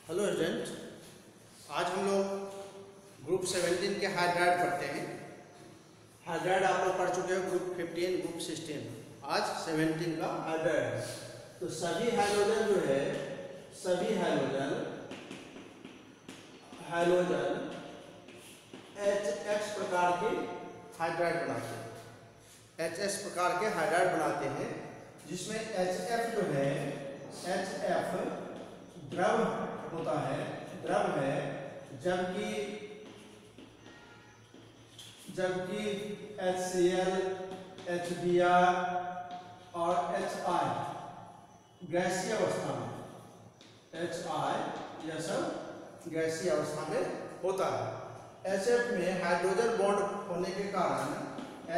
Hello student, आज हम लोग ग्रुप 17 के हाइड्राइड पढ़ते हैं। हाइड्राइड आप लोग पढ़ चुके हो ग्रुप 15, ग्रुप 16। आज 17 का हाइड्राइड है। तो सभी हाइड्रोजन जो है, सभी हाइड्रोजन HX प्रकार के हाइड्राइड बनाते हैं। HX प्रकार के हाइड्राइड बनाते हैं, जिसमें HF जो है, HF द्रव होता है, द्रव है, जबकि HCl, HBr और HI गैसीय अवस्था में, HI यह सब गैसीय अवस्था में होता है। HF में हाइड्रोजन बॉन्ड होने के कारण,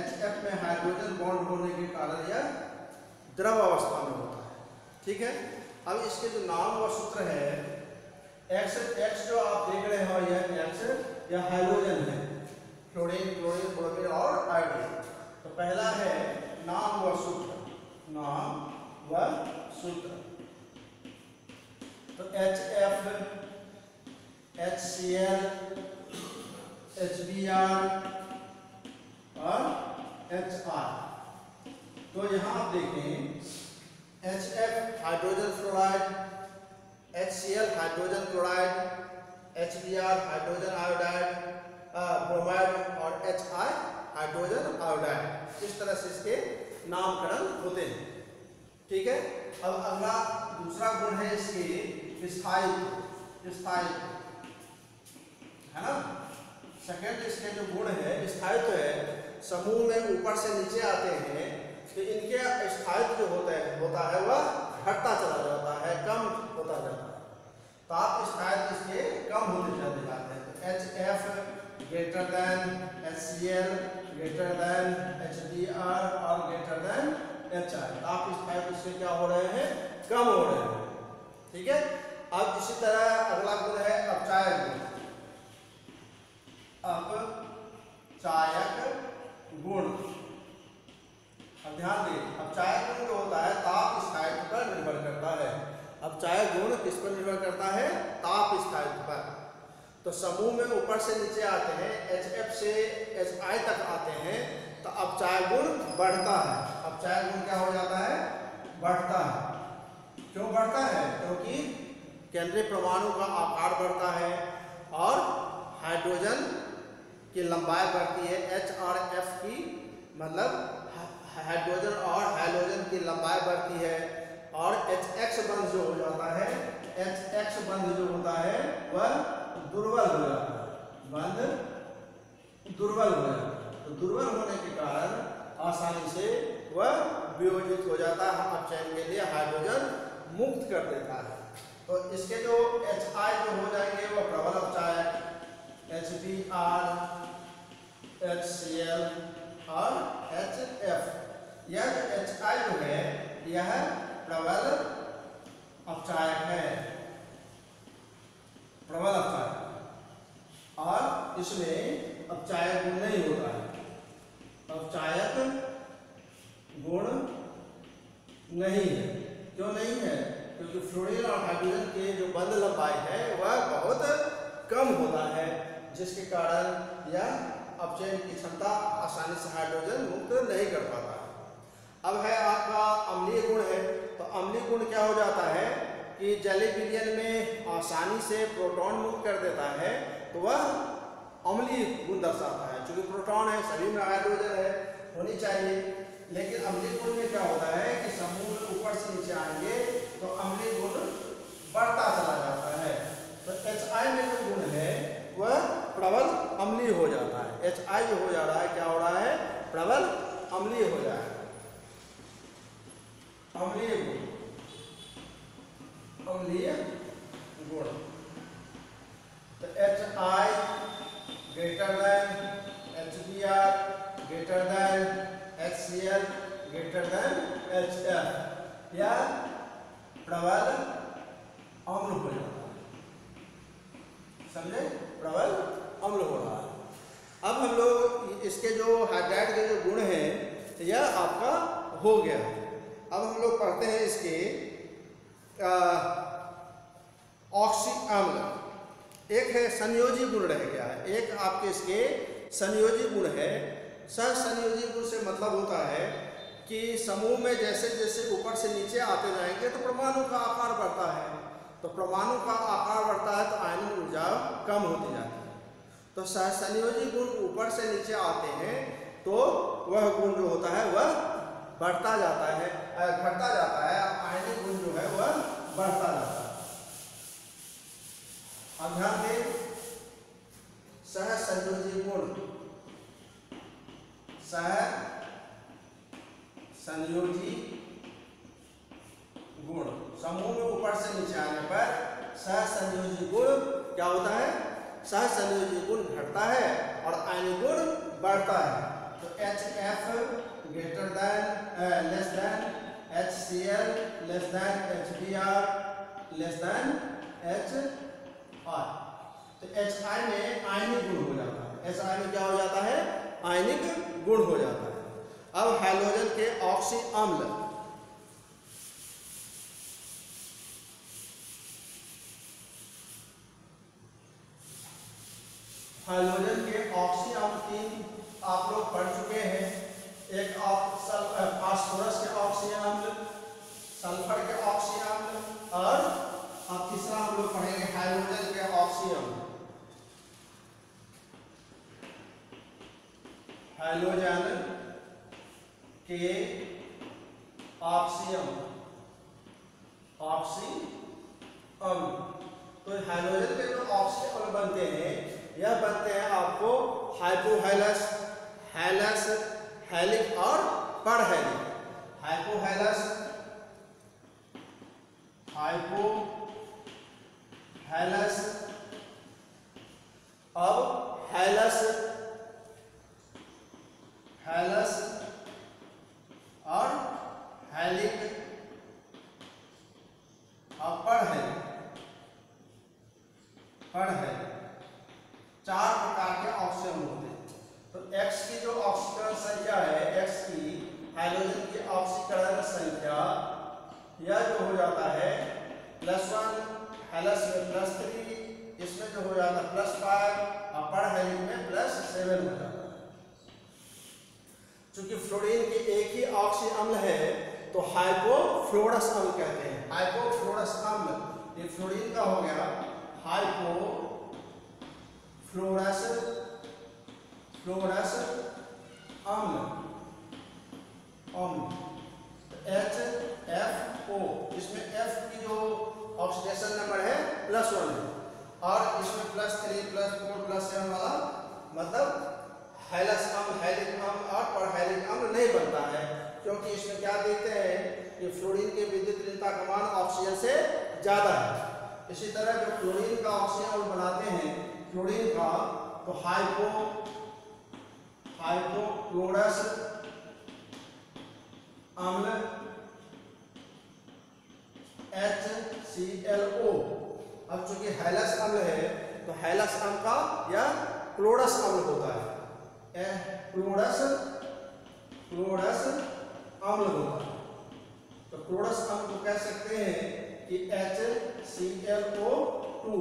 HF में हाइड्रोजन बॉन्ड होने के कारण यह द्रव अवस्था में होता है। ठीक है। अब इसके जो नाम व सूत्र है, X जो आप देख रहे हो, यह X यह हाइड्रोजन है, फ्लोरीन, क्लोरीन, ब्रोमीन और आयोडीन। तो पहला है नाम व सूत्र, नाम व सूत्र। तो HF, HCl, HBr और HI। तो यहाँ आप देखें, HF hydrogen fluoride, HCl hydrogen chloride, HBr hydrogen iodide, bromide और HI हाइड्रोजन आयोडाइड। इस तरह से इसके नामकरण होते हैं। ठीक है। अब अगला दूसरा गुण है इसकी स्थायित्व, है ना। सेकेंड इसके जो गुण है स्थायित्व है, समूह में ऊपर से नीचे आते हैं तो इनके स्थायित्व जो होता है वह घटता चला जाता है, कम होता जाता है। तो आप स्थायित्व इसके कम होते चले जाते हैं। तो HF greater than HCl greater than HBr और ग्रेटर देन HI। आप स्थायित्व इसके क्या हो रहे हैं, कम हो रहे हैं। ठीक है। अब इसी तरह अगला गुण है अपचायक गुण। अपचायक गुण, ध्यान दें, अपचायक गुण जो होता है ताप स्थायित्व पर निर्भर करता है। अपचायक गुण किस पर निर्भर करता है, ताप स्थायित्व पर। तो समूह में ऊपर से नीचे आते हैं, HF से HI तक आते हैं, तो अपचायक गुण बढ़ता है। अपचायक गुण क्या हो जाता है, बढ़ता है। क्यों बढ़ता है? क्योंकि केंद्रीय परमाणु का आकार बढ़ता है और हाइड्रोजन की लंबाई बढ़ती है। H और F की मतलब हाइड्रोजन और हाइड्रोजन की लंबाई बढ़ती है और HX बंध जो हो जाता है, HX बंध जो होता है वह दुर्बल हो जाता है, बंध दुर्बल हो जाता है। तो दुर्बल होने के कारण आसानी से वह वियोजित हो जाता है, अपचयन के लिए हाइड्रोजन मुक्त कर देता है। तो इसके जो HI जो हो जाएंगे वह प्रबल अपचायक, HBr, HCl और HF। यह HI जो है यह प्रबल अपचायक है, प्रबल अपचायक, और इसमें अपचायक गुण नहीं होता है। अपचायक गुण नहीं है। क्यों नहीं है? क्योंकि फ्लोरीन और हाइड्रोजन के जो बंध लंबाई है वह बहुत कम होता है, जिसके कारण यह अपचयन की क्षमता आसानी से हाइड्रोजन मुक्त नहीं कर पाता है। अब है आपका अम्लीय गुण है। तो अम्लीय गुण क्या हो जाता है कि जलीय विलयन में आसानी से प्रोटॉन मुक्त कर देता है, तो वह अम्लीय गुण दर्शाता है। चूंकि प्रोटॉन है, सभी में हाइड्रोजन है, होनी चाहिए, लेकिन अम्लीय गुण में क्या होता है कि समूह ऊपर से नीचे आएंगे तो अम्लीय गुण बढ़ता चला जाता है। तो HI में जो गुण है वह प्रबल अम्लीय हो जाता है। HI जो हो जा रहा है, क्या हो रहा है, प्रबल अम्लीय हो जाएगा। अम्लीय गुण, अम्लीय गुण। तो HI greater than HBr greater than HCl greater than HF, यह प्रबल अम्ल हो जाता है। समझे? प्रबल अम्ल हो रहा है। अब हम लोग इसके जो हाइड्राइड के जो गुण हैं यह आपका हो गया। अब हम लोग पढ़ते हैं इसके संयोजी गुण रह गया है, एक आपके इसके संयोजी गुण है। सहसंयोजी गुण से मतलब होता है कि समूह में जैसे जैसे ऊपर से नीचे आते जाएंगे तो परमाणु का आकार बढ़ता है, तो परमाणु का आकार बढ़ता है तो आयनिक ऊर्जा कम होती जाती है। तो सहसंयोजी गुण ऊपर से नीचे आते हैं तो वह गुण जो होता है वह बढ़ता जाता है, घटता जाता है, आयनिक गुण जो है वह बढ़ता जाता है। अब ध्यान दें, सहसंयोजी गुण, सहसंयोजी गुण समूह में ऊपर से नीचे आने पर सहसंयोजी गुण क्या होता है, सहसंयोजी गुण घटता है और आयनिक गुण बढ़ता है। तो HF greater than less than HCl less than HBr less than HI, तो HI में आयनिक गुण हो जाता है। HI में क्या हो जाता है, आयनिक गुण हो जाता है। अब हाइड्रोजन के ऑक्सी अम्ल, हाइड्रोजन के ऑक्सी अम्ल 3 आप लोग पढ़ चुके हैं। एक फास्फोरस के ऑक्सी अम्ल, सल्फर के ऑक्सी अम्ल और अब तीसरा हम लोग पढ़ेंगे हाइड्रोजन के ऑक्सी अम्ल। हाइड्रोजन के ऑक्सी अम्ल, ऑक्सी अम्ल, तो हाइड्रोजन के जो ऑक्सी अम्ल बनते हैं यह बनते हैं आपको हाइपोहैलस, हैलस, हैलिक और परहैलिक। हाइपोहैलस, हाइपोहैलस, अब हैलस, हैलस और हैलिक और परहैलिक, परहैलिक, 4 प्रकार के ऑक्सीजन होते हैं। तो X की जो ऑक्सीकरण संख्या है, X की हाइड्रोजन की ऑक्सीकरण संख्या यह जो हो जाता है +1, हैलस में +3, इसमें जो हो जाता है +5 और परहैलिक में +7 हो जाता है। चूंकि फ्लोरीन की एक ही ऑक्सी अम्ल है तो हाइपोफ्लोरस अम्ल कहते हैं। हाइपोफ्लोरस अम्ल, ये फ्लोरीन का हो गया हाइपोफ्लोरस अम्ल, HFO, इसमें F की जो ऑक्सीडेशन नंबर है +1 है और इसमें +3, +4, +7 वाला मतलब हैलस अम्ल, हैलिक अम्ल और परहैलिक अम्ल नहीं बनता है, क्योंकि इसमें क्या देखते हैं कि फ्लोरीन के विद्युत ऋणता का मान ऑक्सीजन से ज्यादा है। इसी तरह जो क्लोरीन का ऑक्सीजन अम्ल बनाते हैं क्लोरीन का, तो हाइपोक्लोरस अम्ल HClO। अब चूंकि हैलस अम्ल है तो हैलस अम्ल का या क्लोरस अम्ल होता है, क्लोरस अम्ल होता है। तो क्लोरस अम्ल को कह सकते हैं कि HClO2,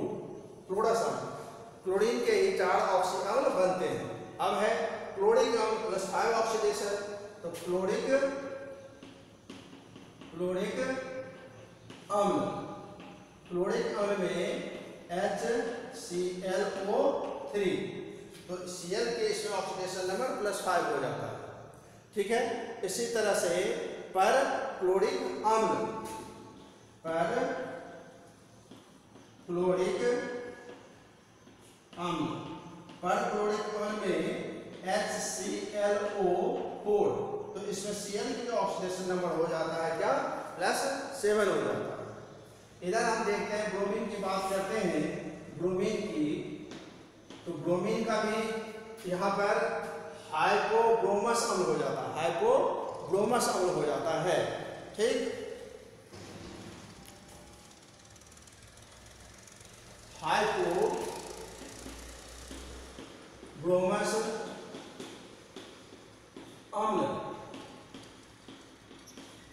क्लोरस अम्ल। क्लोरीन के ही 4 ऑक्सी अम्ल बनते हैं। अब है क्लोरिक अम्ल +5 ऑक्सीडेशन, तो क्लोरिक अम्ल में HClO3, तो Cl के इसमें ऑक्सीडेशन नंबर +5 हो जाता है। ठीक है, इसी तरह से पर क्लोरिक अम्ल में HClO4, तो इसमें Cl की ऑक्सीडेशन नंबर हो जाता है क्या, +7 हो जाता है। इधर हम देखते हैं ब्रोमीन की बात करते हैं, ब्रोमीन की, तो ब्रोमीन का भी यहाँ पर हाइपोब्रोमस अम्ल हो जाता है, हाइपोब्रोमस अम्ल हो जाता है। ठीक, हाइपोब्रोमस अम्ल,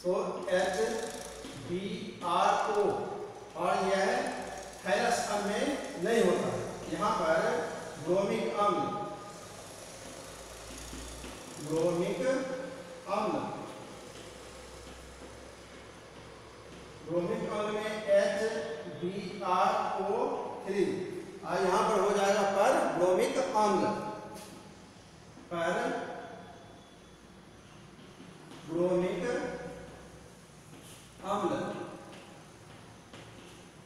तो HBRO, और यह हैलस अम्ल में नहीं होता है, यहाँ ब्रोमिक अम्ल। ब्रोमिक अम्ल में HBrO3 यहाँ पर हो जाएगा पर ब्रोमिक अम्ल, पर ब्रोमिक अम्ल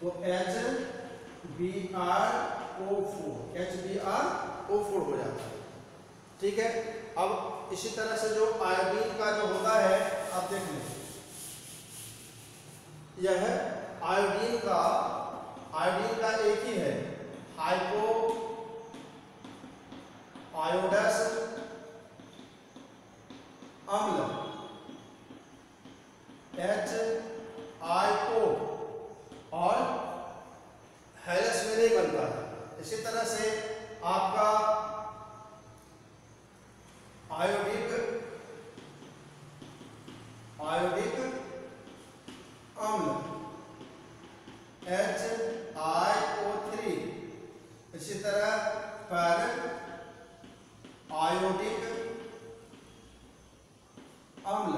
तो HBrO4 हो जाता है। ठीक है, अब इसी तरह से जो आयोडीन का जो होता है, आप देख लें, यह आयोडीन का एक ही है, हाइपो आयोडस अम्ल HIO, और हेलस में नहीं बनता है। इसी तरह से आपका आयोडिक अम्ल HIO3, इसी तरह पर आयोडिक अम्ल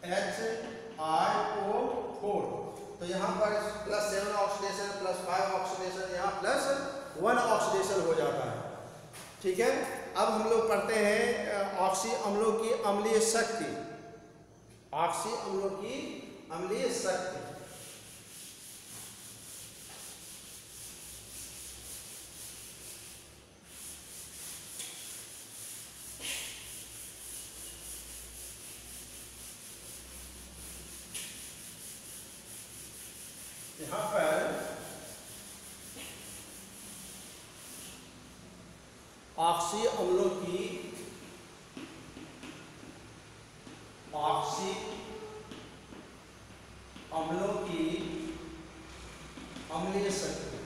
HIO4। तो यहाँ पर +7 ऑक्सीडेशन +5 ऑक्सीडेशन, यहाँ +1 ऑक्सीडेशन हो जाता है। ठीक है, अब हम लोग पढ़ते हैं ऑक्सी अम्लों की अम्लीय शक्ति। ऑक्सी अम्लों की अम्लीय शक्ति। यहाँ पर ऑक्सी अम्लों की अम्लीय शक्ति।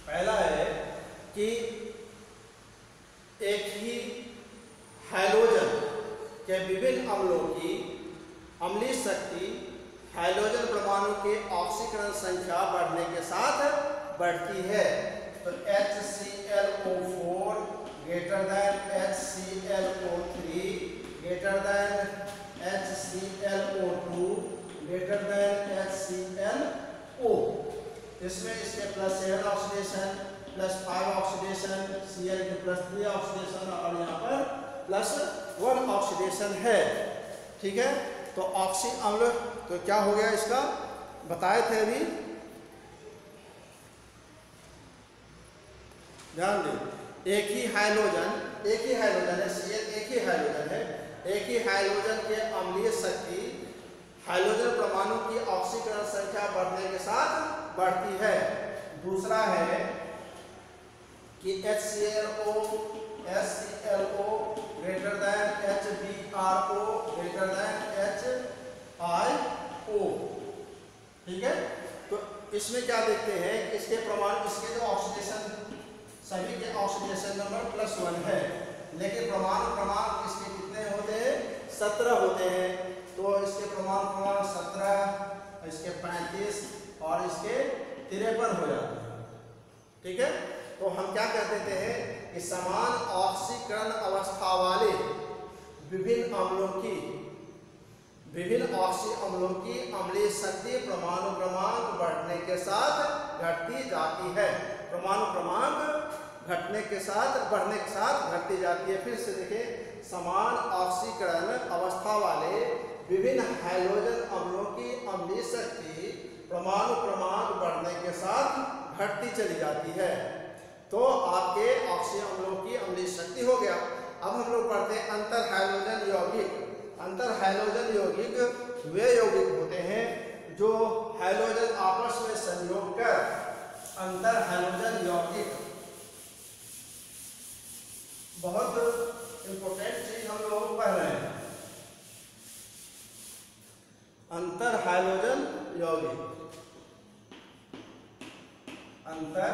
पहला है कि एक ही हाइड्रोजन के विभिन्न अम्लों की अम्लीय शक्ति हाइड्रोजन परमाणु के ऑक्सीकरण संख्या बढ़ने के साथ बढ़ती है। तो HClO4 greater than HClO3 greater than HClO2 greater than HClO, इसमें इसके +7 ऑक्सीडेशन +5 ऑक्सीडेशन, Cl के +3 ऑक्सीडेशन, और यहाँ पर +1 ऑक्सीडेशन है। ठीक है, तो ऑक्सी अम्ल तो क्या हो गया, इसका बताए थे अभी, ध्यान दें। एक ही हाइड्रोजन है, Cl एक ही हाइड्रोजन है, एक ही हाइड्रोजन के अम्लीय शक्ति हाइड्रोजन परमाणु की ऑक्सीकरण संख्या बढ़ने के साथ बढ़ती है। दूसरा है कि HClO greater than HBrO greater than HIO। ठीक है, तो इसमें क्या देखते हैं, इसके प्रमाण, इसके जो ऑक्सीडेशन, सभी के ऑक्सीडेशन नंबर +1 है, लेकिन क्रमांक इसके कितने होते हैं, 17 होते हैं। तो इसके क्रमांक 17, इसके 35 और इसके 53 हो जाते हैं। ठीक है, तो हम क्या कह देते हैं कि समान ऑक्सीकरण अवस्था वाले विभिन्न ऑक्सी अम्लों की अम्लीय शक्ति परमाणु क्रमांक बढ़ने के साथ घटती जाती है। परमाणु क्रमांक घटने के साथ बढ़ने के साथ घटती जाती है। फिर से देखिए, समान ऑक्सीकरण अवस्था वाले विभिन्न हाइड्रोजन अम्लों की अम्लीय शक्ति परमाणु क्रमांक बढ़ने के साथ घटती चली जाती है। तो आपके ऑक्सी अम्लों की अम्लीय शक्ति हो गया। अब हम लोग पढ़ते हैं अंतर हाइड्रोजन यौगिक। अंतर हाइड्रोजन यौगिक वे यौगिक होते हैं जो हाइड्रोजन आपस में संयोग कर, अंतर हाइड्रोजन यौगिक बहुत इंपॉर्टेंट चीज हम लोग पढ़ रहे हैं। अंतर हाइड्रोजन यौगिक, अंतर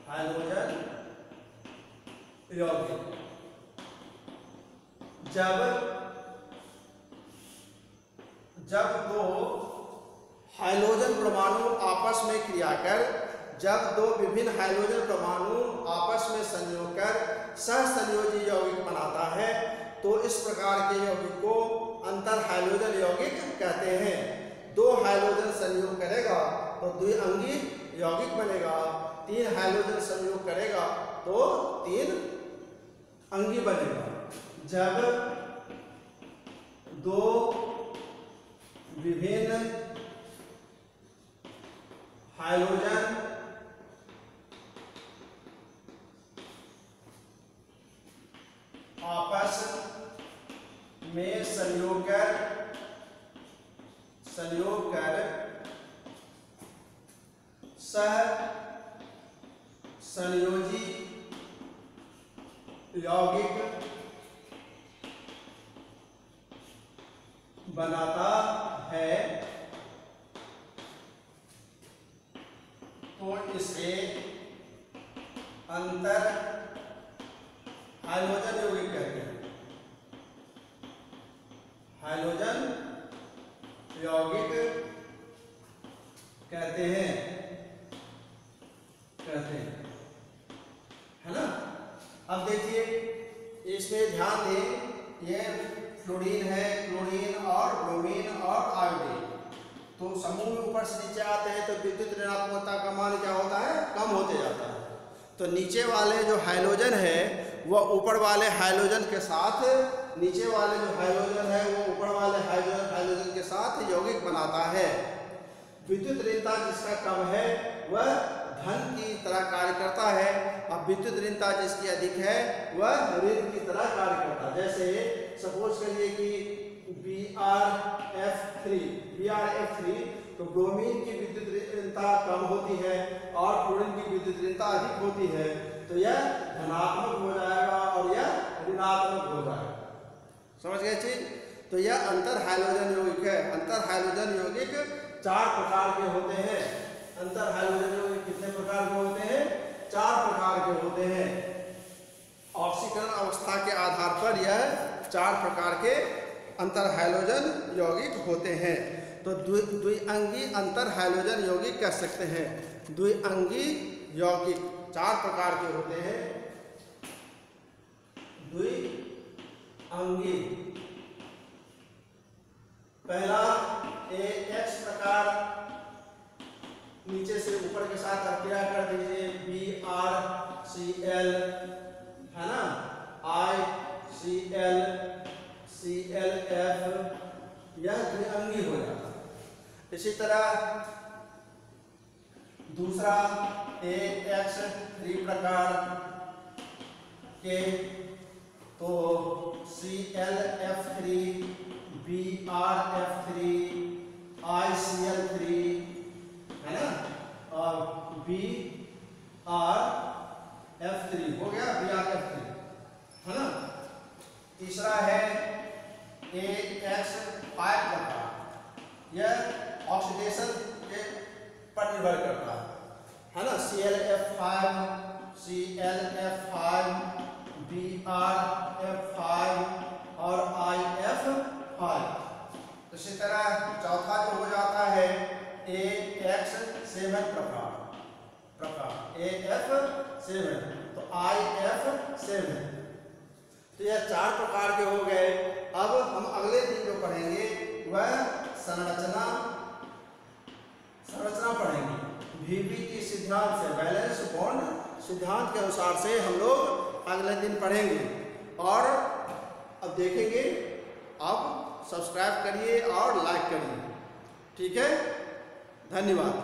हाइड्रोजन यौगिक जब दो हाइड्रोजन परमाणु आपस में क्रिया कर जब दो विभिन्न हाइड्रोजन परमाणु आपस में संयोग कर सहसंयोजी यौगिक बनाता है तो इस प्रकार के यौगिक को अंतर हाइड्रोजन यौगिक कहते हैं। दो हाइड्रोजन संयोग करेगा तो द्विअंगी यौगिक बनेगा, तीन हाइड्रोजन संयोग करेगा तो तीन अंगी बनेगा। जब दो विभिन्न हाइड्रोजन आपस में संयोग कर सहसंयोजी यौगिक बनाता है तो इसे अंतर हाइड्रोजन यौगिक कहते हैं। हाइड्रोजन यौगिक कहते हैं है ना। अब देखिए इसमें ध्यान दें, ये फ्लोरीन है, क्लोरीन और ब्रोमीन और आयोडीन। तो समूह में ऊपर से नीचे आते हैं तो विद्युत ऋणात्मकता का मान क्या होता है, कम होते जाता है। तो नीचे वाले जो हाइड्रोजन है वह ऊपर वाले हाइड्रोजन के साथ, नीचे वाले जो हाइड्रोजन है वो ऊपर वाले हाइड्रोजन के साथ यौगिक बनाता है। विद्युत ऋणता जिसका कम है वह धन की तरह कार्य करता है, और विद्युत ऋणता जिसकी अधिक है वह ऋण की तरह कार्य करता है। जैसे सपोज करिए कि BrF3 तो ब्रोमीन की विद्युत ऋणता कम होती है और क्लोरीन की विद्युत ऋणता अधिक होती है, तो यह धनात्मक हो जाएगा और यह ऋणात्मक हो जाएगा। समझ गए चीज। तो यह अंतर हाइड्रोजन यौगिक है। अंतर हाइड्रोजन यौगिक 4 प्रकार के होते हैं। अंतर हाइड्रोजन यौगिक कितने प्रकार के होते हैं, 4 प्रकार के होते हैं। ऑक्सीकरण अवस्था के आधार पर यह 4 प्रकार के अंतर हाइड्रोजन यौगिक होते हैं। तो द्विअंगी अंतर हाइड्रोजन यौगिक कह सकते हैं। द्विअंगी यौगिक 4 प्रकार के होते हैं। द्विअंगी पहला AX प्रकार, नीचे से ऊपर के साथ क्रिया कर दीजिए, BrCl है ना, ICl ClF, यह द्विअंगी हो जाता है। इसी तरह दूसरा AX3 प्रकार के तो ClF3 BrF3 ICl3 है ना, और BrF3 हो गया, BrF3 है ना। तीसरा है AX5 प्रकार, यह ऑक्सीडेशन के पर निर्भर करता है ना। ClF5 BrF5 और IF5। इसी तरह चौथा जो हो जाता है AX7 प्रकार AF7 तो IF7। तो यह 4 प्रकार के हो गए। अब हम अगले दिन जो पढ़ेंगे वह संरचना पढ़ेंगे। VBT सिद्धांत से, वैलेंस बॉन्ड सिद्धांत के अनुसार से हम लोग अगले दिन पढ़ेंगे। और अब देखेंगे, आप सब्सक्राइब करिए और लाइक करिए। ठीक है, धन्यवाद।